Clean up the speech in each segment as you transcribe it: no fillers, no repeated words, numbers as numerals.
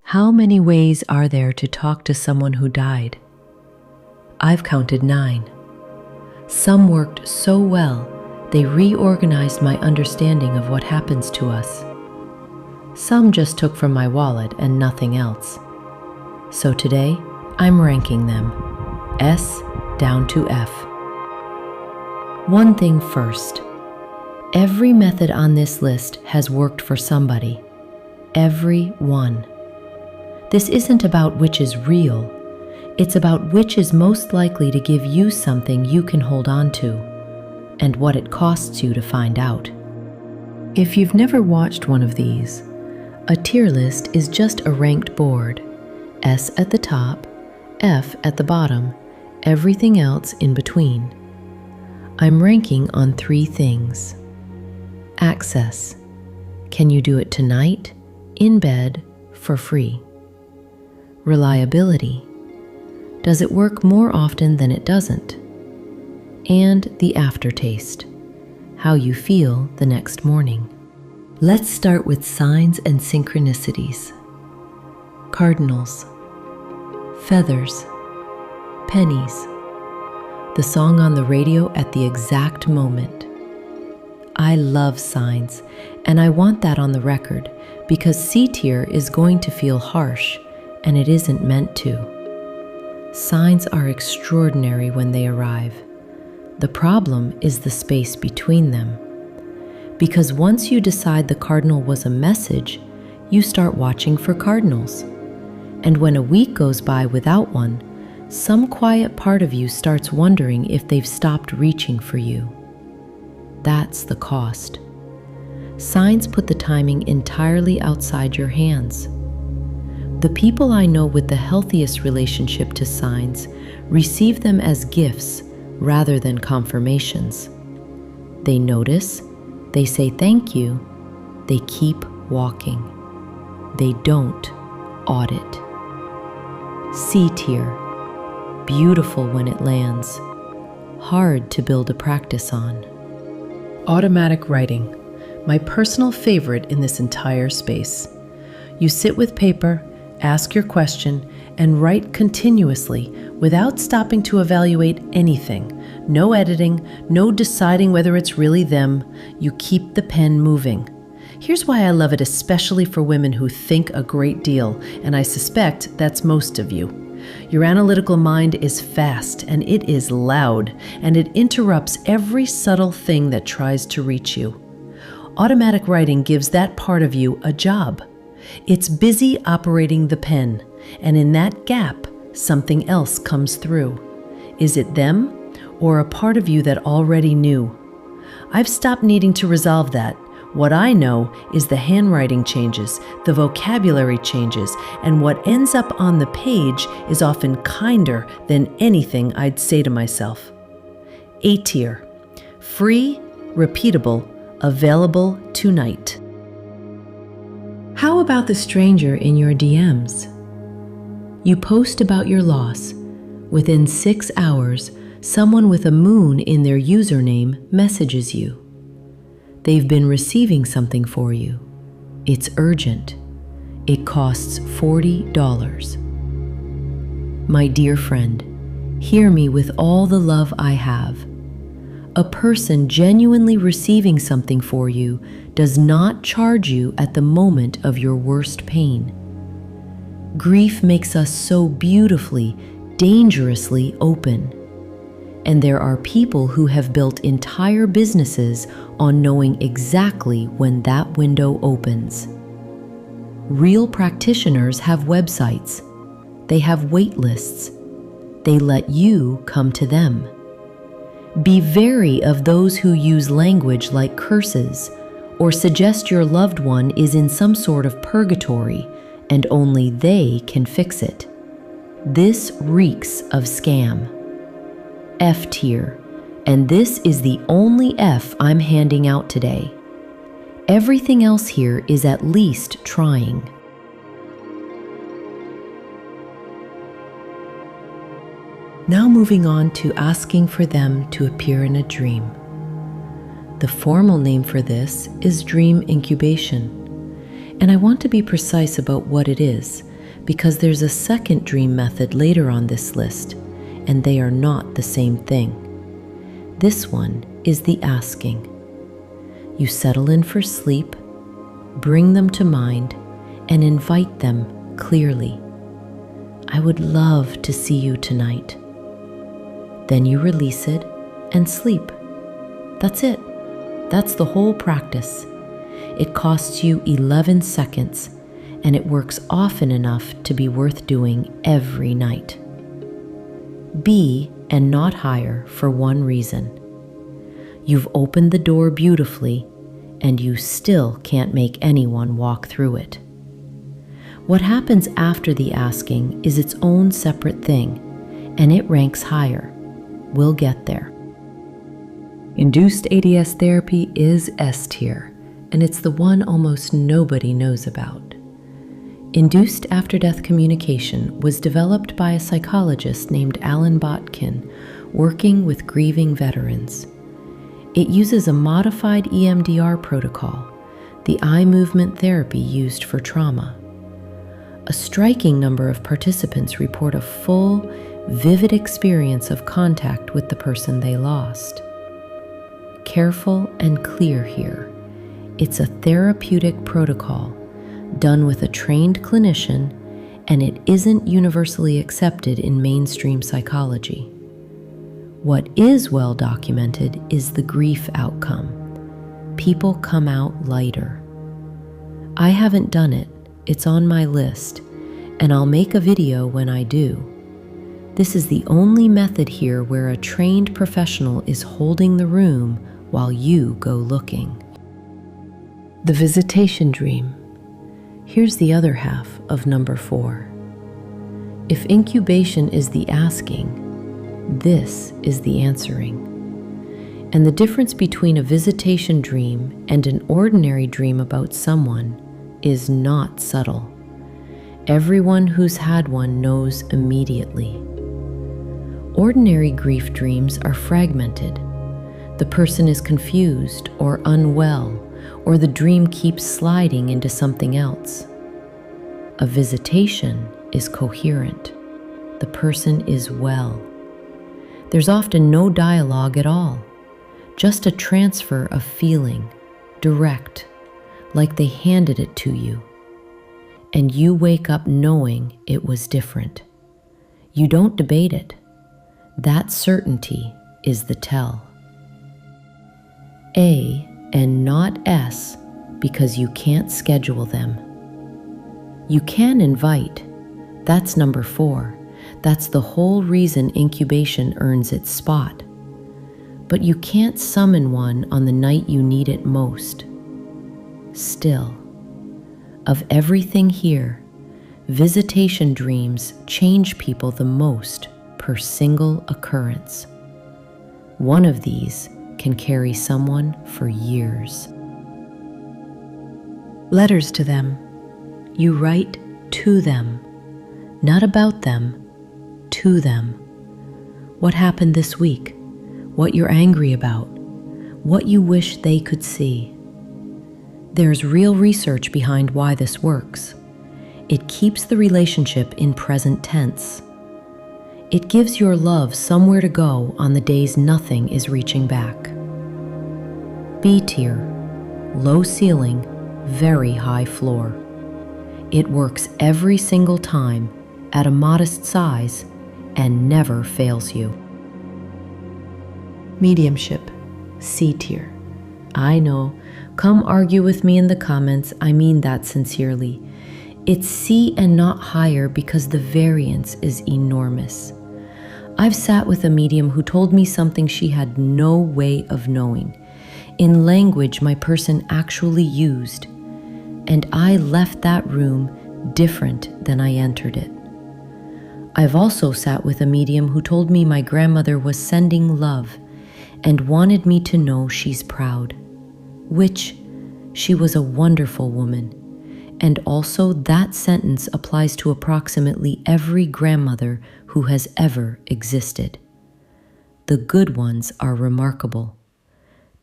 How many ways are there to talk to someone who died? I've counted 9. Some worked so well, they reorganized my understanding of what happens to us. Some just took from my wallet and nothing else. So today, I'm ranking them, S down to F. One thing first. Every method on this list has worked for somebody. Every one. This isn't about which is real. It's about which is most likely to give you something you can hold on to, and what it costs you to find out. If you've never watched one of these, a tier list is just a ranked board. S at the top, F at the bottom, everything else in between. I'm ranking on 3 things. Access. Can you do it tonight, in bed, for free? Reliability. Does it work more often than it doesn't? And the aftertaste. How you feel the next morning. Let's start with signs and synchronicities. Cardinals. Feathers. Pennies. The song on the radio at the exact moment. I love signs, and I want that on the record because C tier is going to feel harsh, and it isn't meant to. Signs are extraordinary when they arrive. The problem is the space between them. Because once you decide the cardinal was a message, you start watching for cardinals. And when a week goes by without one, some quiet part of you starts wondering if they've stopped reaching for you. That's the cost. Signs put the timing entirely outside your hands. The people I know with the healthiest relationship to signs receive them as gifts rather than confirmations. They notice, they say thank you, they keep walking. They don't audit. C tier. Beautiful when it lands. Hard to build a practice on. Automatic writing. My personal favorite in this entire space. You sit with paper, ask your question, and write continuously without stopping to evaluate anything. No editing, no deciding whether it's really them. You keep the pen moving. Here's why I love it, especially for women who think a great deal, and I suspect that's most of you. Your analytical mind is fast, and it is loud, and it interrupts every subtle thing that tries to reach you. Automatic writing gives that part of you a job. It's busy operating the pen, and in that gap, something else comes through. Is it them, or a part of you that already knew? I've stopped needing to resolve that. What I know is the handwriting changes, the vocabulary changes, and what ends up on the page is often kinder than anything I'd say to myself. A tier. Free, repeatable, available tonight. How about the stranger in your DMs? You post about your loss. Within 6 hours, someone with a moon in their username messages you. They've been receiving something for you. It's urgent. It costs $40. My dear friend, hear me with all the love I have. A person genuinely receiving something for you does not charge you at the moment of your worst pain. Grief makes us so beautifully, dangerously open. And there are people who have built entire businesses on knowing exactly when that window opens. Real practitioners have websites. They have wait lists. They let you come to them. Be wary of those who use language like curses or suggest your loved one is in some sort of purgatory and only they can fix it. This reeks of scam. F tier, and this is the only F I'm handing out today. Everything else here is at least trying. Now moving on to asking for them to appear in a dream. The formal name for this is Dream Incubation, and I want to be precise about what it is, because there's a second dream method later on this list, and they are not the same thing. This one is the asking. You settle in for sleep, bring them to mind, and invite them clearly. I would love to see you tonight. Then you release it and sleep. That's it. That's the whole practice. It costs you 11 seconds, and it works often enough to be worth doing every night. Be and not hire for one reason. You've opened the door beautifully, and you still can't make anyone walk through it. What happens after the asking is its own separate thing, and it ranks higher. We'll get there. Induced ADS therapy is S tier, and it's the one almost nobody knows about. Induced after-death communication was developed by a psychologist named Alan Botkin, working with grieving veterans. It uses a modified EMDR protocol, the eye movement therapy used for trauma. A striking number of participants report a full, vivid experience of contact with the person they lost. Careful and clear here. It's a therapeutic protocol done with a trained clinician, and it isn't universally accepted in mainstream psychology. What is well documented is the grief outcome. People come out lighter. I haven't done it. It's on my list, and I'll make a video when I do. This is the only method here where a trained professional is holding the room while you go looking. The Visitation Dream. Here's the other half of number 4. If incubation is the asking, this is the answering. And the difference between a visitation dream and an ordinary dream about someone is not subtle. Everyone who's had one knows immediately. Ordinary grief dreams are fragmented. The person is confused or unwell, or the dream keeps sliding into something else. A visitation is coherent. The person is well. There's often no dialogue at all, just a transfer of feeling, direct, like they handed it to you. And you wake up knowing it was different. You don't debate it. That certainty is the tell. A and not S because you can't schedule them. You can invite. That's number 4. That's the whole reason incubation earns its spot. But you can't summon one on the night you need it most. Still, of everything here, visitation dreams change people the most per single occurrence. One of these can carry someone for years. Letters to them. You write to them, not about them, to them. What happened this week? What you're angry about? What you wish they could see? There's real research behind why this works. It keeps the relationship in present tense. It gives your love somewhere to go on the days nothing is reaching back. B tier, low ceiling, very high floor. It works every single time at a modest size and never fails you. Mediumship, C tier. I know, come argue with me in the comments, I mean that sincerely. It's C and not higher because the variance is enormous. I've sat with a medium who told me something she had no way of knowing, in language my person actually used, and I left that room different than I entered it. I've also sat with a medium who told me my grandmother was sending love and wanted me to know she's proud, which she was a wonderful woman, and also that sentence applies to approximately every grandmother who has ever existed. The good ones are remarkable.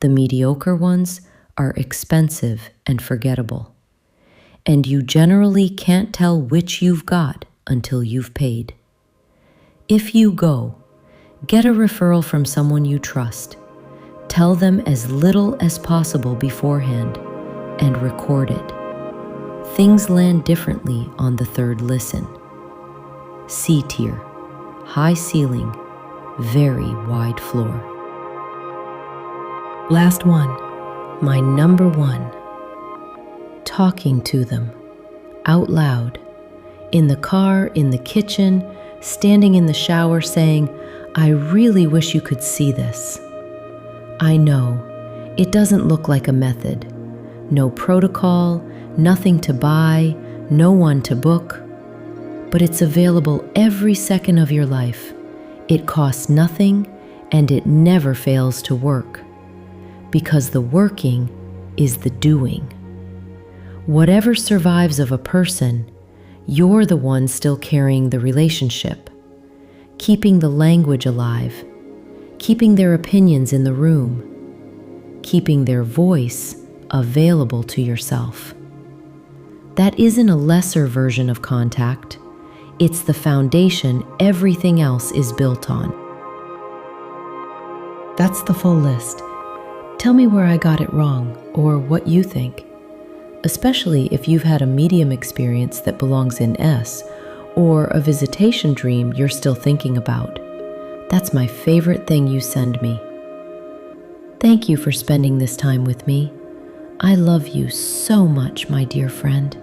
The mediocre ones are expensive and forgettable. and you generally can't tell which you've got until you've paid. If you go, get a referral from someone you trust. Tell them as little as possible beforehand and record it. Things land differently on the third listen. C tier, high ceiling, very wide floor. Last one, my number one. Talking to them, out loud, in the car, in the kitchen, standing in the shower saying, I really wish you could see this. I know, it doesn't look like a method. No protocol, nothing to buy, no one to book. But it's available every second of your life. It costs nothing, and it never fails to work. Because the working is the doing. Whatever survives of a person, you're the one still carrying the relationship, keeping the language alive, keeping their opinions in the room, keeping their voice available to yourself. That isn't a lesser version of contact. It's the foundation everything else is built on. That's the full list. Tell me where I got it wrong or what you think, especially if you've had a medium experience that belongs in S or a visitation dream you're still thinking about. That's my favorite thing you send me. Thank you for spending this time with me. I love you so much, my dear friend.